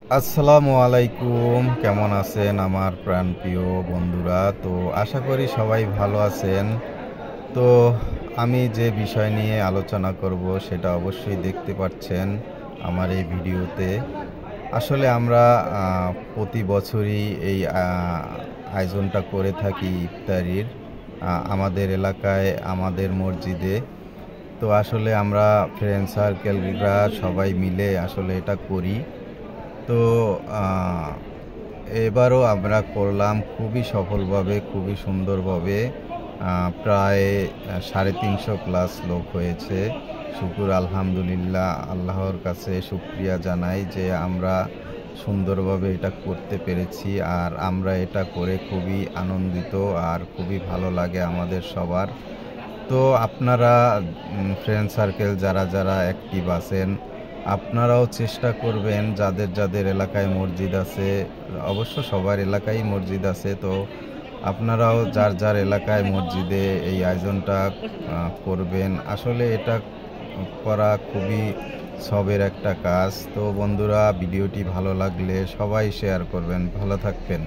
আসসালামু আলাইকুম, কেমন আছেন আমার প্রাণপ্রিয় বন্ধুরা? তো আশা করি সবাই ভালো আছেন। তো আমি যে বিষয় নিয়ে আলোচনা করব সেটা অবশ্যই দেখতে পাচ্ছেন আমার এই ভিডিওতে। আসলে আমরা প্রতি বছরই এই আয়োজনটা করে থাকি ইফতারির আমাদের এলাকায়, আমাদের মসজিদে। তো আসলে আমরা ফ্রেন্ড সার্কেলরা সবাই মিলে আসলে এটা করি। তো আ এবারও আমরা করলাম খুবই সফলভাবে, খুবই সুন্দরভাবে। প্রায় ৩৫০ প্লাস লোক হয়েছে। শুকুর আলহামদুলিল্লাহ, আল্লাহর কাছে শুকরিয়া জানাই যে আমরা সুন্দরভাবে এটা করতে পেরেছি। আর আমরা এটা করে খুবই আনন্দিত আর খুবই ভালো লাগে আমাদের সবার। তো আপনারা ফ্রেন্ড সার্কেল যারা অ্যাক্টিভ আছেন, আপনারাও চেষ্টা করবেন যাদের এলাকায় মসজিদ আছে, অবশ্য সবার এলাকায় মসজিদ আছে। তো আপনারাও যার এলাকায় মসজিদে এই আয়োজনটা করবেন। আসলে এটা করা খুবই সবের একটা কাজ। তো বন্ধুরা, ভিডিওটি ভালো লাগলে সবাই শেয়ার করবেন। ভালো থাকবেন।